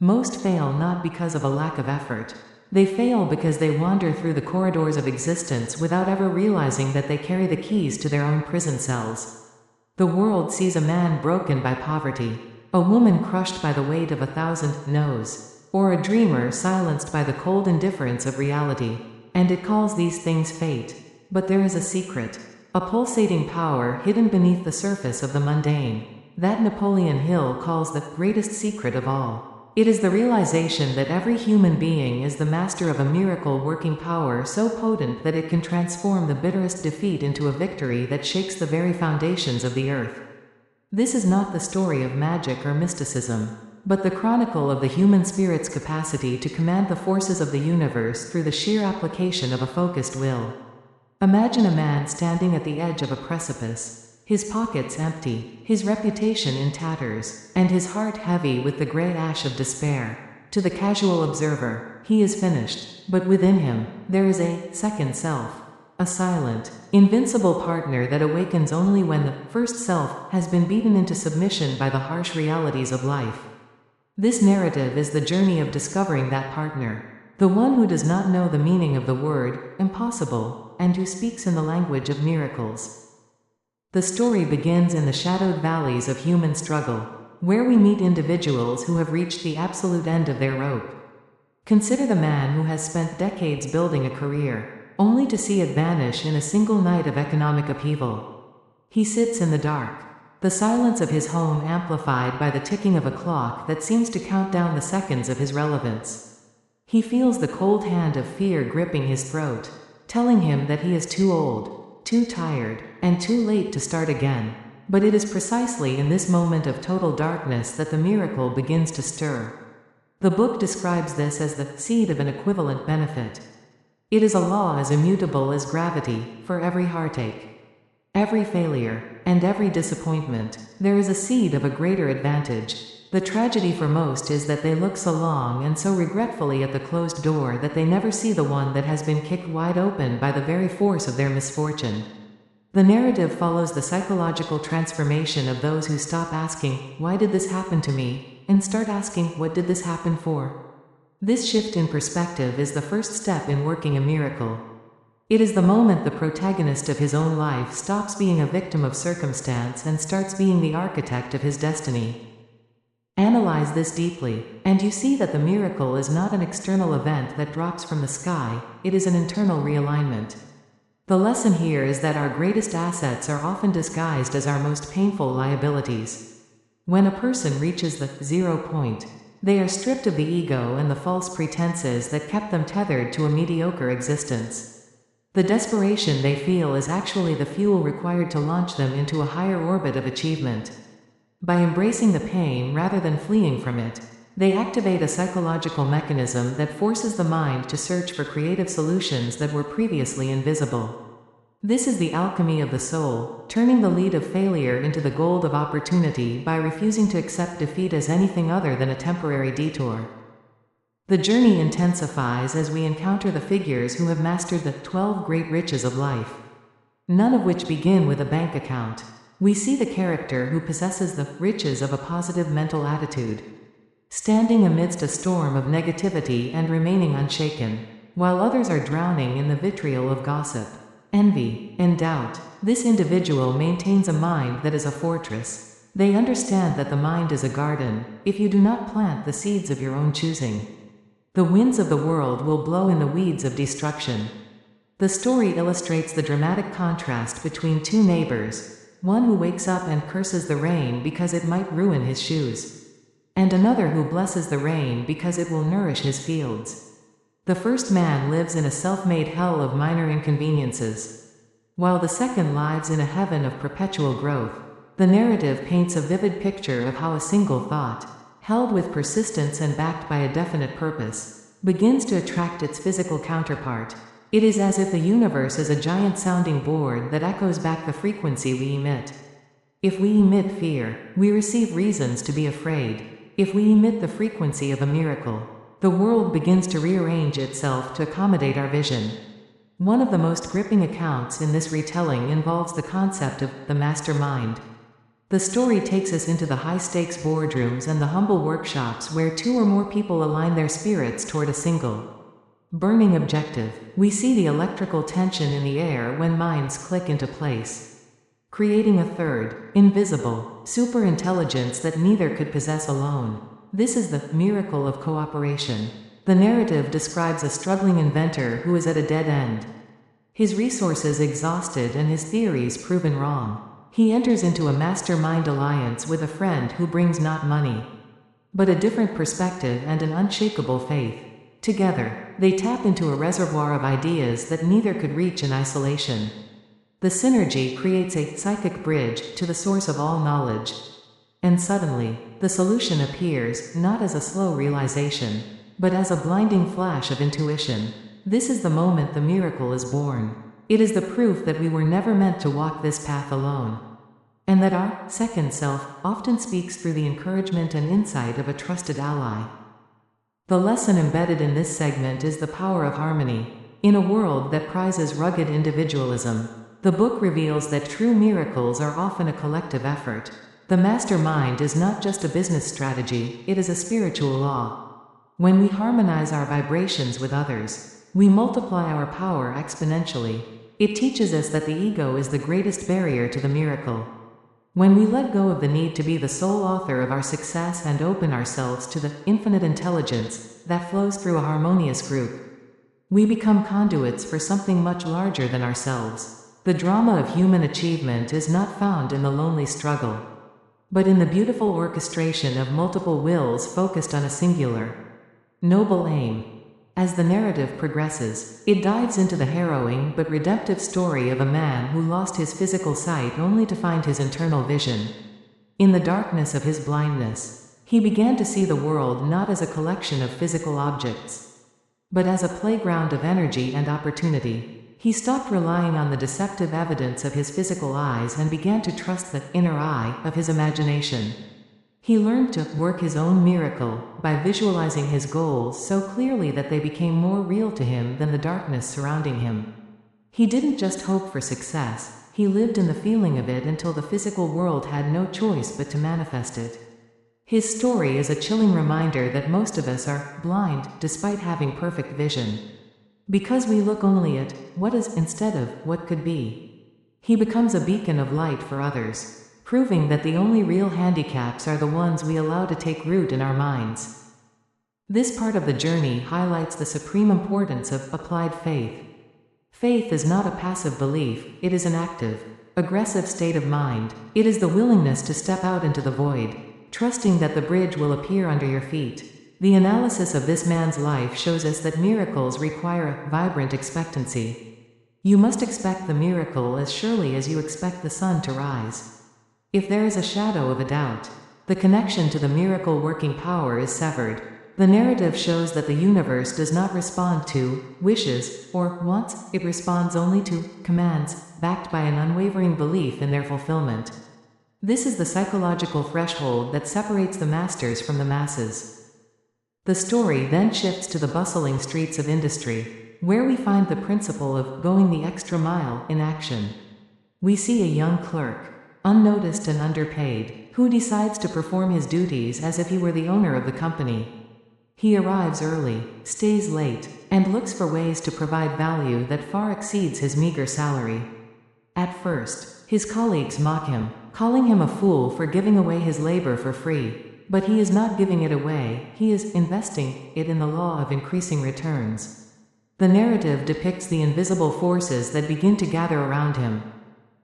Most fail not because of a lack of effort. They fail because they wander through the corridors of existence without ever realizing that they carry the keys to their own prison cells. The world sees a man broken by poverty, a woman crushed by the weight of 1,000 no's, or a dreamer silenced by the cold indifference of reality, and it calls these things fate. But there is a secret, a pulsating power hidden beneath the surface of the mundane, that Napoleon Hill calls the greatest secret of all. It is the realization that every human being is the master of a miracle-working power so potent that it can transform the bitterest defeat into a victory that shakes the very foundations of the earth. This is not the story of magic or mysticism, but the chronicle of the human spirit's capacity to command the forces of the universe through the sheer application of a focused will. Imagine a man standing at the edge of a precipice, his pockets empty, his reputation in tatters, and his heart heavy with the gray ash of despair. To the casual observer, he is finished, but within him, there is a second self, a silent, invincible partner that awakens only when the first self has been beaten into submission by the harsh realities of life. This narrative is the journey of discovering that partner, the one who does not know the meaning of the word impossible, and who speaks in the language of miracles. The story begins in the shadowed valleys of human struggle, where we meet individuals who have reached the absolute end of their rope. Consider the man who has spent decades building a career, only to see it vanish in a single night of economic upheaval. He sits in the dark, the silence of his home amplified by the ticking of a clock that seems to count down the seconds of his relevance. He feels the cold hand of fear gripping his throat, telling him that he is too old, too tired, and too late to start again. But it is precisely in this moment of total darkness that the miracle begins to stir. The book describes this as the seed of an equivalent benefit. It is a law as immutable as gravity. For every heartache, every failure, and every disappointment, there is a seed of a greater advantage. The tragedy for most is that they look so long and so regretfully at the closed door that they never see the one that has been kicked wide open by the very force of their misfortune. The narrative follows the psychological transformation of those who stop asking, "Why did this happen to me?" and start asking, "What did this happen for?" This shift in perspective is the first step in working a miracle. It is the moment the protagonist of his own life stops being a victim of circumstance and starts being the architect of his destiny. Analyze this deeply, and you see that the miracle is not an external event that drops from the sky, it is an internal realignment. The lesson here is that our greatest assets are often disguised as our most painful liabilities. When a person reaches the 0 point, they are stripped of the ego and the false pretenses that kept them tethered to a mediocre existence. The desperation they feel is actually the fuel required to launch them into a higher orbit of achievement. By embracing the pain rather than fleeing from it, they activate a psychological mechanism that forces the mind to search for creative solutions that were previously invisible. This is the alchemy of the soul, turning the lead of failure into the gold of opportunity by refusing to accept defeat as anything other than a temporary detour. The journey intensifies as we encounter the figures who have mastered the 12 great riches of life, none of which begin with a bank account. We see the character who possesses the riches of a positive mental attitude, standing amidst a storm of negativity and remaining unshaken, while others are drowning in the vitriol of gossip, envy, and doubt. This individual maintains a mind that is a fortress. They understand that the mind is a garden, if you do not plant the seeds of your own choosing. The winds of the world will blow in the weeds of destruction. The story illustrates the dramatic contrast between two neighbors, one who wakes up and curses the rain because it might ruin his shoes, and another who blesses the rain because it will nourish his fields. The first man lives in a self-made hell of minor inconveniences, while the second lives in a heaven of perpetual growth. The narrative paints a vivid picture of how a single thought, held with persistence and backed by a definite purpose, begins to attract its physical counterpart. It is as if the universe is a giant sounding board that echoes back the frequency we emit. If we emit fear, we receive reasons to be afraid. If we emit the frequency of a miracle, the world begins to rearrange itself to accommodate our vision. One of the most gripping accounts in this retelling involves the concept of the mastermind. The story takes us into the high-stakes boardrooms and the humble workshops where two or more people align their spirits toward a single, burning objective. We see the electrical tension in the air when minds click into place, creating a third, invisible, super-intelligence that neither could possess alone. This is the miracle of cooperation. The narrative describes a struggling inventor who is at a dead end. His resources exhausted and his theories proven wrong. He enters into a mastermind alliance with a friend who brings not money, but a different perspective and an unshakable faith. Together, they tap into a reservoir of ideas that neither could reach in isolation. The synergy creates a psychic bridge to the source of all knowledge. And suddenly, the solution appears, not as a slow realization, but as a blinding flash of intuition. This is the moment the miracle is born. It is the proof that we were never meant to walk this path alone, and that our second self often speaks through the encouragement and insight of a trusted ally. The lesson embedded in this segment is the power of harmony. In a world that prizes rugged individualism, the book reveals that true miracles are often a collective effort. The mastermind is not just a business strategy, it is a spiritual law. When we harmonize our vibrations with others, we multiply our power exponentially. It teaches us that the ego is the greatest barrier to the miracle. When we let go of the need to be the sole author of our success and open ourselves to the infinite intelligence that flows through a harmonious group, we become conduits for something much larger than ourselves. The drama of human achievement is not found in the lonely struggle, but in the beautiful orchestration of multiple wills focused on a singular, noble aim. As the narrative progresses, it dives into the harrowing but redemptive story of a man who lost his physical sight only to find his internal vision. In the darkness of his blindness, he began to see the world not as a collection of physical objects, but as a playground of energy and opportunity. He stopped relying on the deceptive evidence of his physical eyes and began to trust the inner eye of his imagination. He learned to work his own miracle by visualizing his goals so clearly that they became more real to him than the darkness surrounding him. He didn't just hope for success, he lived in the feeling of it until the physical world had no choice but to manifest it. His story is a chilling reminder that most of us are blind despite having perfect vision, because we look only at what is instead of what could be. He becomes a beacon of light for others, proving that the only real handicaps are the ones we allow to take root in our minds. This part of the journey highlights the supreme importance of applied faith. Faith is not a passive belief, it is an active, aggressive state of mind. It is the willingness to step out into the void, trusting that the bridge will appear under your feet. The analysis of this man's life shows us that miracles require a vibrant expectancy. You must expect the miracle as surely as you expect the sun to rise. If there is a shadow of a doubt, the connection to the miracle-working power is severed. The narrative shows that the universe does not respond to wishes or wants, it responds only to commands, backed by an unwavering belief in their fulfillment. This is the psychological threshold that separates the masters from the masses. The story then shifts to the bustling streets of industry, where we find the principle of going the extra mile in action. We see a young clerk, unnoticed and underpaid, who decides to perform his duties as if he were the owner of the company. He arrives early, stays late, and looks for ways to provide value that far exceeds his meager salary. At first, his colleagues mock him, calling him a fool for giving away his labor for free. But he is not giving it away, he is investing it in the law of increasing returns. The narrative depicts the invisible forces that begin to gather around him.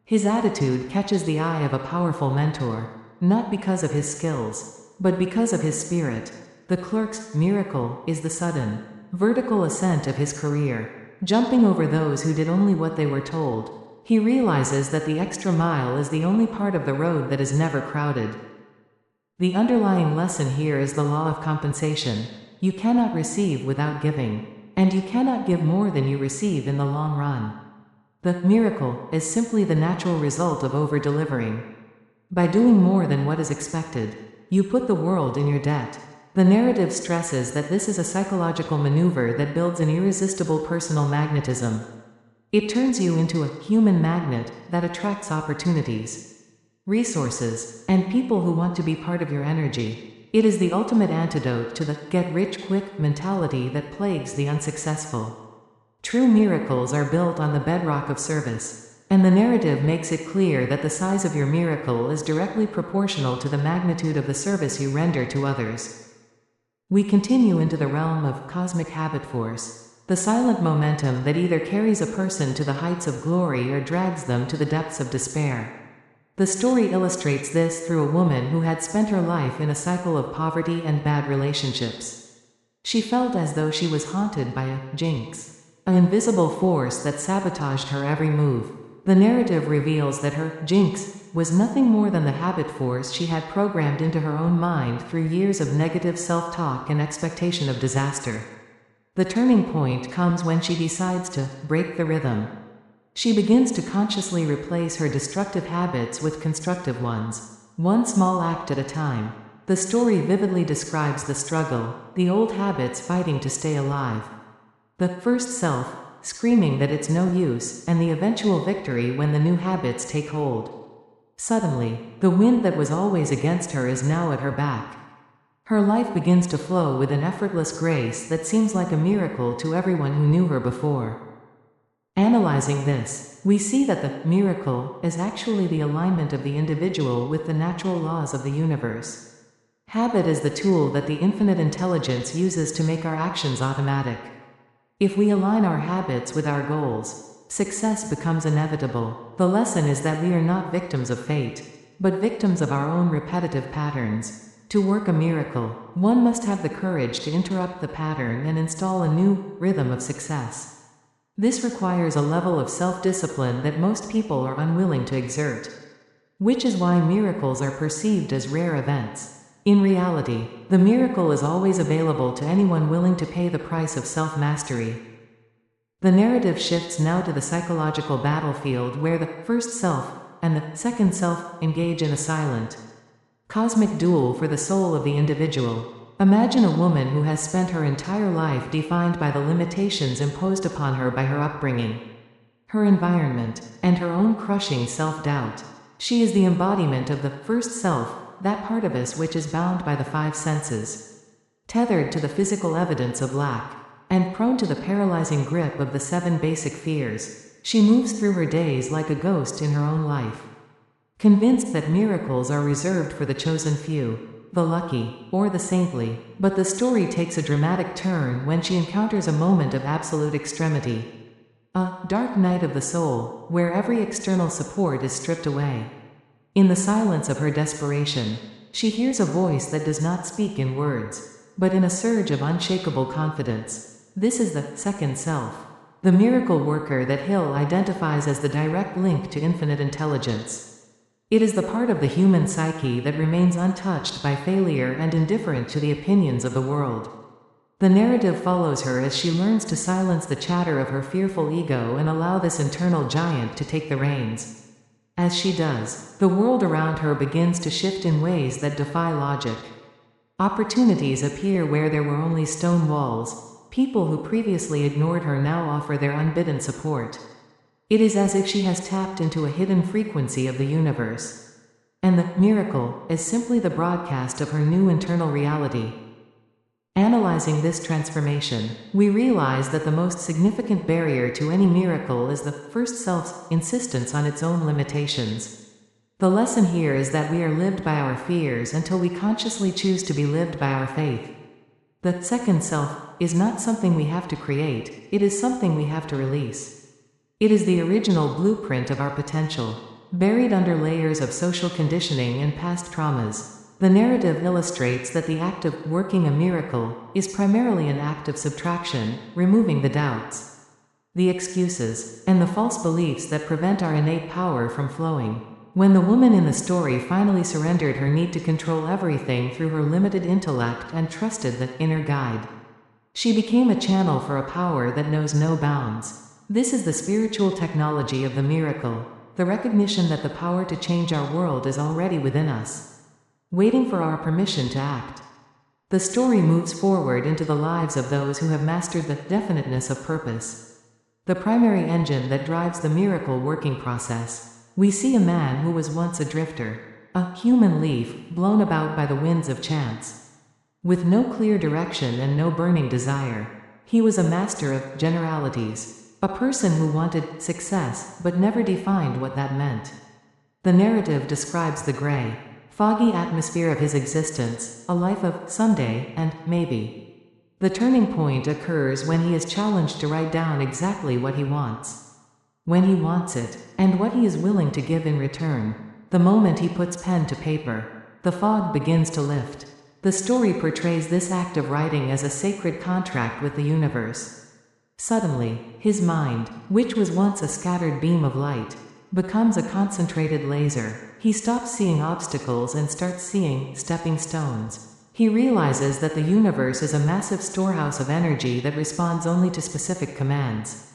His attitude catches the eye of a powerful mentor, not because of his skills, but because of his spirit. The clerk's miracle is the sudden, vertical ascent of his career, jumping over those who did only what they were told. He realizes that the extra mile is the only part of the road that is never crowded. The underlying lesson here is the law of compensation. You cannot receive without giving, and you cannot give more than you receive in the long run. The miracle is simply the natural result of over-delivering. By doing more than what is expected, you put the world in your debt. The narrative stresses that this is a psychological maneuver that builds an irresistible personal magnetism. It turns you into a human magnet that attracts opportunities. resources, and people who want to be part of your energy. It is the ultimate antidote to the get-rich-quick mentality that plagues the unsuccessful. True miracles are built on the bedrock of service, and the narrative makes it clear that the size of your miracle is directly proportional to the magnitude of the service you render to others. We continue into the realm of cosmic habit force, the silent momentum that either carries a person to the heights of glory or drags them to the depths of despair. The story illustrates this through a woman who had spent her life in a cycle of poverty and bad relationships. She felt as though she was haunted by a jinx, an invisible force that sabotaged her every move. The narrative reveals that her jinx was nothing more than the habit force she had programmed into her own mind through years of negative self-talk and expectation of disaster. The turning point comes when she decides to break the rhythm. She begins to consciously replace her destructive habits with constructive ones, one small act at a time. The story vividly describes the struggle, the old habits fighting to stay alive, the first self screaming that it's no use, and the eventual victory when the new habits take hold. Suddenly, the wind that was always against her is now at her back. Her life begins to flow with an effortless grace that seems like a miracle to everyone who knew her before. Analyzing this, we see that the miracle is actually the alignment of the individual with the natural laws of the universe. Habit is the tool that the infinite intelligence uses to make our actions automatic. If we align our habits with our goals, success becomes inevitable. The lesson is that we are not victims of fate, but victims of our own repetitive patterns. To work a miracle, one must have the courage to interrupt the pattern and install a new rhythm of success. This requires a level of self-discipline that most people are unwilling to exert, which is why miracles are perceived as rare events. In reality, the miracle is always available to anyone willing to pay the price of self-mastery. The narrative shifts now to the psychological battlefield where the first self and the second self engage in a silent, cosmic duel for the soul of the individual. Imagine a woman who has spent her entire life defined by the limitations imposed upon her by her upbringing, her environment, and her own crushing self-doubt. She is the embodiment of the first self, that part of us which is bound by the five senses, tethered to the physical evidence of lack, and prone to the paralyzing grip of the seven basic fears. She moves through her days like a ghost in her own life, convinced that miracles are reserved for the chosen few, the lucky, or the saintly. But the story takes a dramatic turn when she encounters a moment of absolute extremity, a dark night of the soul, where every external support is stripped away. In the silence of her desperation, she hears a voice that does not speak in words, but in a surge of unshakable confidence. This is the second self, the miracle worker that Hill identifies as the direct link to infinite intelligence. It is the part of the human psyche that remains untouched by failure and indifferent to the opinions of the world. The narrative follows her as she learns to silence the chatter of her fearful ego and allow this internal giant to take the reins. As she does, the world around her begins to shift in ways that defy logic. Opportunities appear where there were only stone walls. People who previously ignored her now offer their unbidden support. It is as if she has tapped into a hidden frequency of the universe. And the miracle is simply the broadcast of her new internal reality. Analyzing this transformation, we realize that the most significant barrier to any miracle is the first self's insistence on its own limitations. The lesson here is that we are lived by our fears until we consciously choose to be lived by our faith. The second self is not something we have to create, it is something we have to release. It is the original blueprint of our potential, buried under layers of social conditioning and past traumas. The narrative illustrates that the act of working a miracle is primarily an act of subtraction, removing the doubts, the excuses, and the false beliefs that prevent our innate power from flowing. When the woman in the story finally surrendered her need to control everything through her limited intellect and trusted the inner guide, she became a channel for a power that knows no bounds. This is the spiritual technology of the miracle, the recognition that the power to change our world is already within us, waiting for our permission to act. The story moves forward into the lives of those who have mastered the definiteness of purpose, the primary engine that drives the miracle working process. We see a man who was once a drifter, a human leaf, blown about by the winds of chance. With no clear direction and no burning desire, he was a master of generalities, a person who wanted success but never defined what that meant. The narrative describes the gray, foggy atmosphere of his existence, a life of someday and maybe. The turning point occurs when he is challenged to write down exactly what he wants, when he wants it, and what he is willing to give in return. The moment he puts pen to paper, the fog begins to lift. The story portrays this act of writing as a sacred contract with the universe. Suddenly, his mind, which was once a scattered beam of light, becomes a concentrated laser. He stops seeing obstacles and starts seeing stepping stones. He realizes that the universe is a massive storehouse of energy that responds only to specific commands.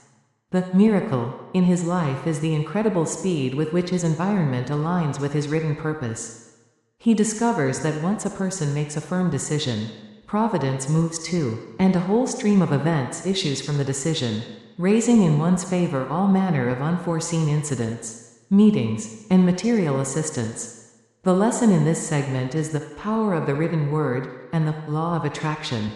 The miracle in his life is the incredible speed with which his environment aligns with his written purpose. He discovers that once a person makes a firm decision, providence moves too, and a whole stream of events issues from the decision, raising in one's favor all manner of unforeseen incidents, meetings, and material assistance. The lesson in this segment is the power of the written word and the law of attraction.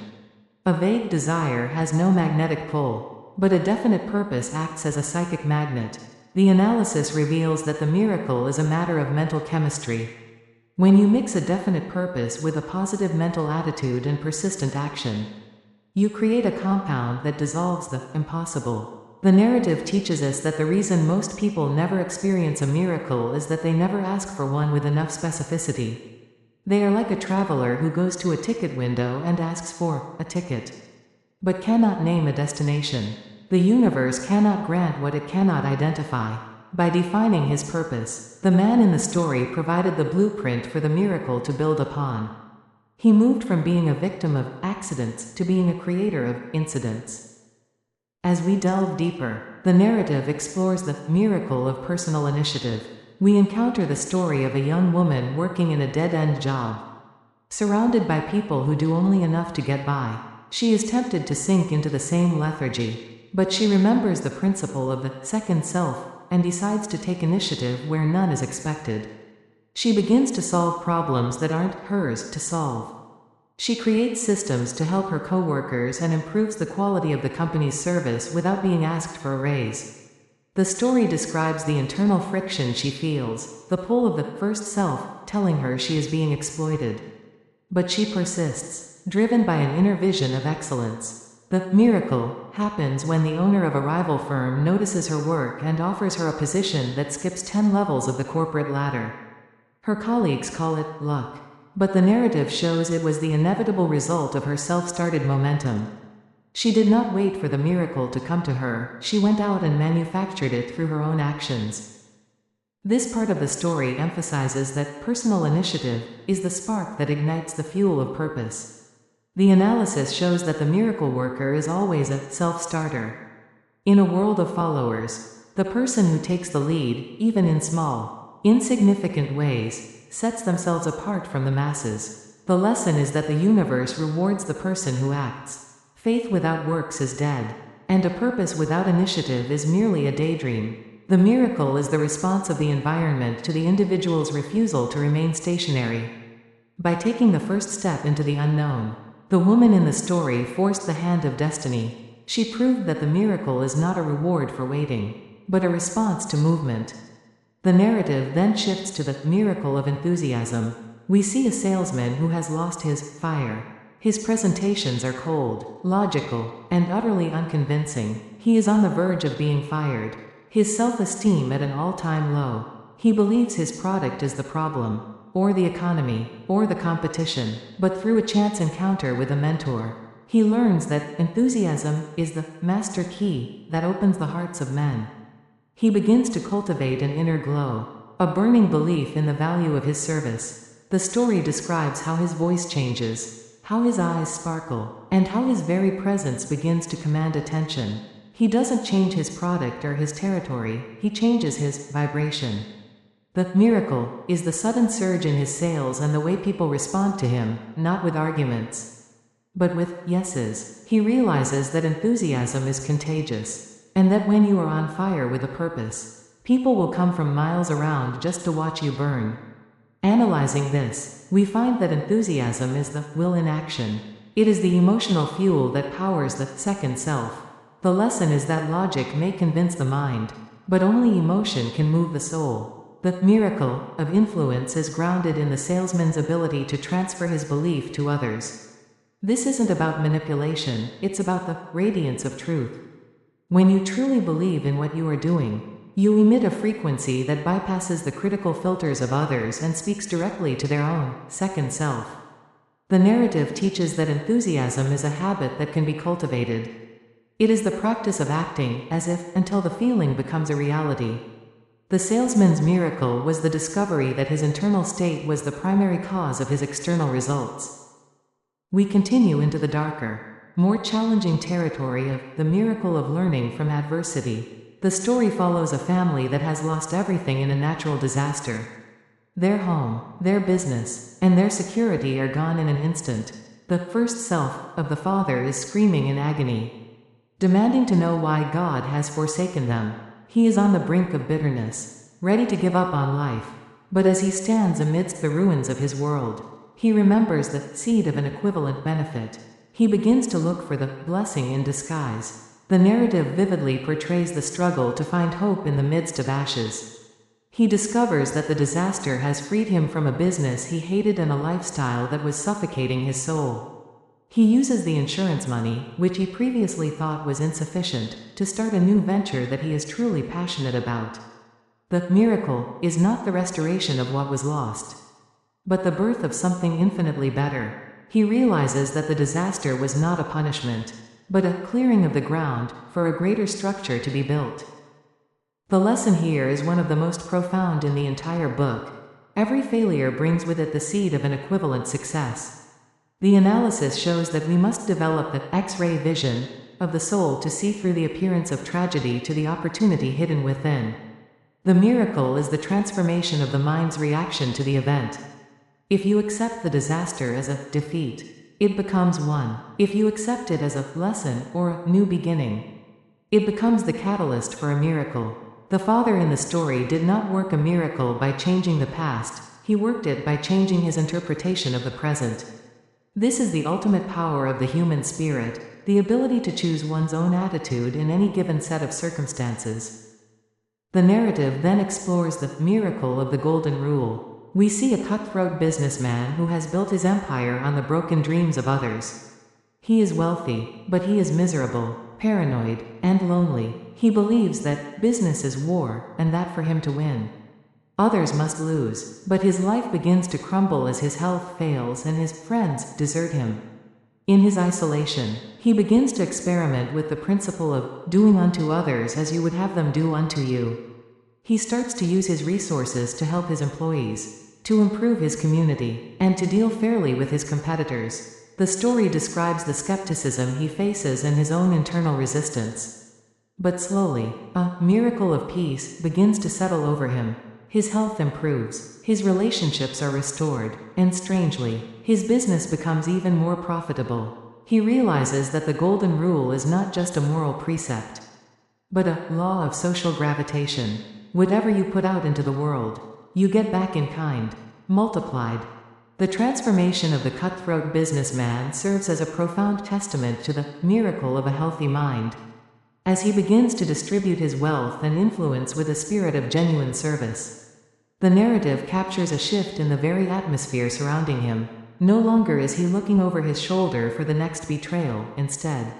A vague desire has no magnetic pull, but a definite purpose acts as a psychic magnet. The analysis reveals that the miracle is a matter of mental chemistry. When you mix a definite purpose with a positive mental attitude and persistent action, you create a compound that dissolves the impossible. The narrative teaches us that the reason most people never experience a miracle is that they never ask for one with enough specificity. They are like a traveler who goes to a ticket window and asks for a ticket, but cannot name a destination. The universe cannot grant what it cannot identify. By defining his purpose, the man in the story provided the blueprint for the miracle to build upon. He moved from being a victim of accidents to being a creator of incidents. As we delve deeper, the narrative explores the miracle of personal initiative. We encounter the story of a young woman working in a dead-end job. Surrounded by people who do only enough to get by, she is tempted to sink into the same lethargy, but she remembers the principle of the second self and decides to take initiative where none is expected. She begins to solve problems that aren't hers to solve. She creates systems to help her coworkers and improves the quality of the company's service without being asked for a raise. The story describes the internal friction she feels, the pull of the first self telling her she is being exploited. But she persists, driven by an inner vision of excellence. The miracle happens when the owner of a rival firm notices her work and offers her a position that skips 10 levels of the corporate ladder. Her colleagues call it luck, but the narrative shows it was the inevitable result of her self-started momentum. She did not wait for the miracle to come to her, she went out and manufactured it through her own actions. This part of the story emphasizes that personal initiative is the spark that ignites the fuel of purpose. The analysis shows that the miracle worker is always a self-starter. In a world of followers, the person who takes the lead, even in small, insignificant ways, sets themselves apart from the masses. The lesson is that the universe rewards the person who acts. Faith without works is dead, and a purpose without initiative is merely a daydream. The miracle is the response of the environment to the individual's refusal to remain stationary. By taking the first step into the unknown, the woman in the story forced the hand of destiny. She proved that the miracle is not a reward for waiting, but a response to movement. The narrative then shifts to the miracle of enthusiasm. We see a salesman who has lost his fire. His presentations are cold, logical, and utterly unconvincing. He is on the verge of being fired. His self-esteem at an all-time low. He believes his product is the problem, or the economy, or the competition, but through a chance encounter with a mentor, he learns that enthusiasm is the master key that opens the hearts of men. He begins to cultivate an inner glow, a burning belief in the value of his service. The story describes how his voice changes, how his eyes sparkle, and how his very presence begins to command attention. He doesn't change his product or his territory, he changes his vibration. The miracle is the sudden surge in his sales and the way people respond to him, not with arguments, but with yeses. He realizes that enthusiasm is contagious, and that when you are on fire with a purpose, People will come from miles around just to watch you burn. Analyzing this, we find that enthusiasm is the will in action. It is the emotional fuel that powers the second self. The lesson is that logic may convince the mind, but only emotion can move the soul. The miracle of influence is grounded in the salesman's ability to transfer his belief to others. This isn't about manipulation, it's about the radiance of truth. When you truly believe in what you are doing, you emit a frequency that bypasses the critical filters of others and speaks directly to their own second self. The narrative teaches that enthusiasm is a habit that can be cultivated. It is the practice of acting as if until the feeling becomes a reality. The salesman's miracle was the discovery that his internal state was the primary cause of his external results. We continue into the darker, more challenging territory of the miracle of learning from adversity. The story follows a family that has lost everything in a natural disaster. Their home, their business, and their security are gone in an instant. The first self of the father is screaming in agony, demanding to know why God has forsaken them. He is on the brink of bitterness, ready to give up on life. But as he stands amidst the ruins of his world, he remembers the seed of an equivalent benefit. He begins to look for the blessing in disguise. The narrative vividly portrays the struggle to find hope in the midst of ashes. He discovers that the disaster has freed him from a business he hated and a lifestyle that was suffocating his soul. He uses the insurance money, which he previously thought was insufficient, to start a new venture that he is truly passionate about. The miracle is not the restoration of what was lost, but the birth of something infinitely better. He realizes that the disaster was not a punishment, but a clearing of the ground for a greater structure to be built. The lesson here is one of the most profound in the entire book. Every failure brings with it the seed of an equivalent success. The analysis shows that we must develop the X-ray vision of the soul to see through the appearance of tragedy to the opportunity hidden within. The miracle is the transformation of the mind's reaction to the event. If you accept the disaster as a defeat, it becomes one. If you accept it as a lesson or a new beginning, it becomes the catalyst for a miracle. The father in the story did not work a miracle by changing the past, he worked it by changing his interpretation of the present. This is the ultimate power of the human spirit, the ability to choose one's own attitude in any given set of circumstances. The narrative then explores the miracle of the golden rule. We see a cutthroat businessman who has built his empire on the broken dreams of others. He is wealthy, but he is miserable, paranoid, and lonely. He believes that business is war, and that for him to win, others must lose. But his life begins to crumble as his health fails and his friends desert him. In his isolation, he begins to experiment with the principle of doing unto others as you would have them do unto you. He starts to use his resources to help his employees, to improve his community, and to deal fairly with his competitors. The story describes the skepticism he faces and his own internal resistance. But slowly, a miracle of peace begins to settle over him. His health improves, his relationships are restored, and strangely, his business becomes even more profitable. He realizes that the golden rule is not just a moral precept, but a law of social gravitation. Whatever you put out into the world, you get back in kind, multiplied. The transformation of the cutthroat businessman serves as a profound testament to the miracle of a healthy mind. As he begins to distribute his wealth and influence with a spirit of genuine service, the narrative captures a shift in the very atmosphere surrounding him. No longer is he looking over his shoulder for the next betrayal. Instead,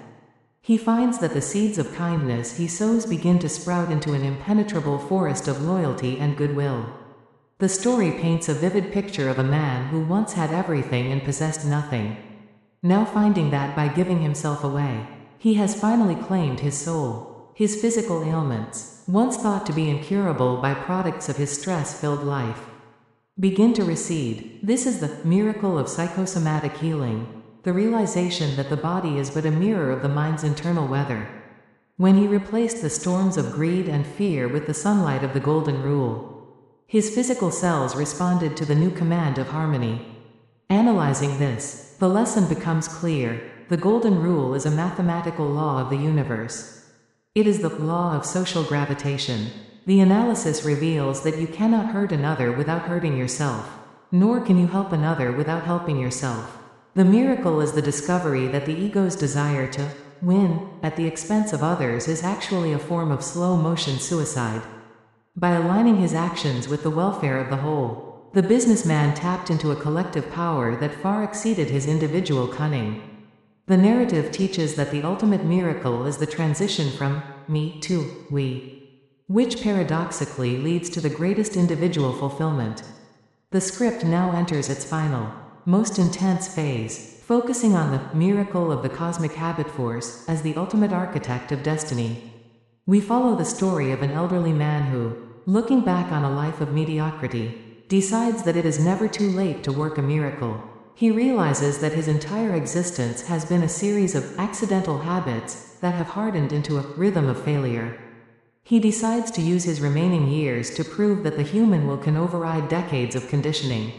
he finds that the seeds of kindness he sows begin to sprout into an impenetrable forest of loyalty and goodwill. The story paints a vivid picture of a man who once had everything and possessed nothing, now finding that by giving himself away, he has finally claimed his soul. His physical ailments, once thought to be incurable by products of his stress-filled life, begin to recede. This is the miracle of psychosomatic healing, the realization that the body is but a mirror of the mind's internal weather. When he replaced the storms of greed and fear with the sunlight of the golden rule, his physical cells responded to the new command of harmony. Analyzing this, the lesson becomes clear. The golden rule is a mathematical law of the universe. It is the law of social gravitation. The analysis reveals that you cannot hurt another without hurting yourself, nor can you help another without helping yourself. The miracle is the discovery that the ego's desire to win at the expense of others is actually a form of slow-motion suicide. By aligning his actions with the welfare of the whole, the businessman tapped into a collective power that far exceeded his individual cunning. The narrative teaches that the ultimate miracle is the transition from me to we, which paradoxically leads to the greatest individual fulfillment. The script now enters its final, most intense phase, focusing on the miracle of the cosmic habit force as the ultimate architect of destiny. We follow the story of an elderly man who, looking back on a life of mediocrity, decides that it is never too late to work a miracle. He realizes that his entire existence has been a series of accidental habits that have hardened into a rhythm of failure. He decides to use his remaining years to prove that the human will can override decades of conditioning.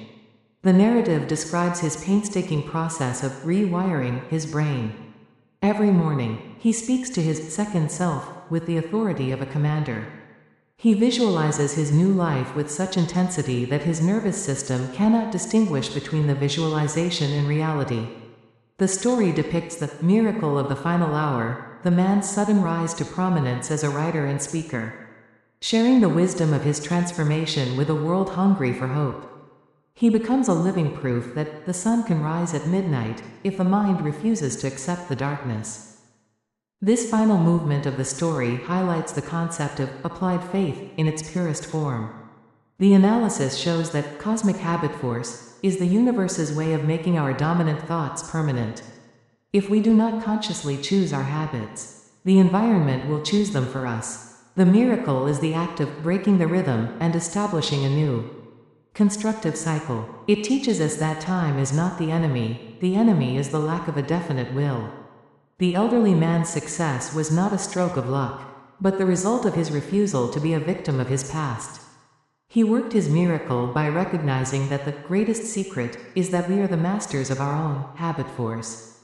The narrative describes his painstaking process of rewiring his brain. Every morning, he speaks to his second self with the authority of a commander. He visualizes his new life with such intensity that his nervous system cannot distinguish between the visualization and reality. The story depicts the miracle of the final hour, the man's sudden rise to prominence as a writer and speaker, sharing the wisdom of his transformation with a world hungry for hope. He becomes a living proof that the sun can rise at midnight if the mind refuses to accept the darkness. This final movement of the story highlights the concept of applied faith in its purest form. The analysis shows that cosmic habit force is the universe's way of making our dominant thoughts permanent. If we do not consciously choose our habits, the environment will choose them for us. The miracle is the act of breaking the rhythm and establishing a new, constructive cycle. It teaches us that time is not the enemy is the lack of a definite will. The elderly man's success was not a stroke of luck, but the result of his refusal to be a victim of his past. He worked his miracle by recognizing that the greatest secret is that we are the masters of our own habit force.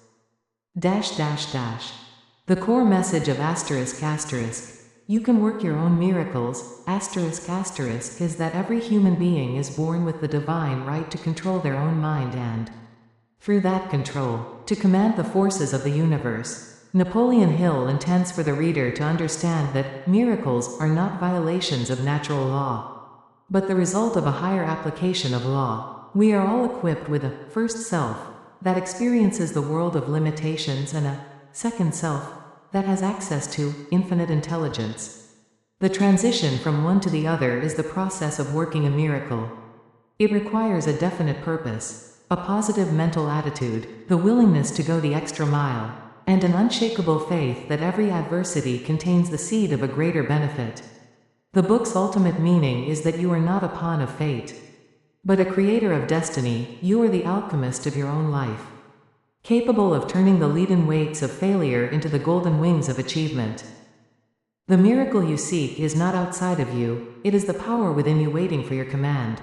The core message of ***, you can work your own miracles, ***, is that every human being is born with the divine right to control their own mind and, through that control, to command the forces of the universe. Napoleon Hill intends for the reader to understand that miracles are not violations of natural law, but the result of a higher application of law. We are all equipped with a first self that experiences the world of limitations and a second self that has access to infinite intelligence. The transition from one to the other is the process of working a miracle. It requires a definite purpose, a positive mental attitude, the willingness to go the extra mile, and an unshakable faith that every adversity contains the seed of a greater benefit. The book's ultimate meaning is that you are not a pawn of fate, but a creator of destiny. You are the alchemist of your own life, capable of turning the leaden weights of failure into the golden wings of achievement. The miracle you seek is not outside of you, it is the power within you waiting for your command.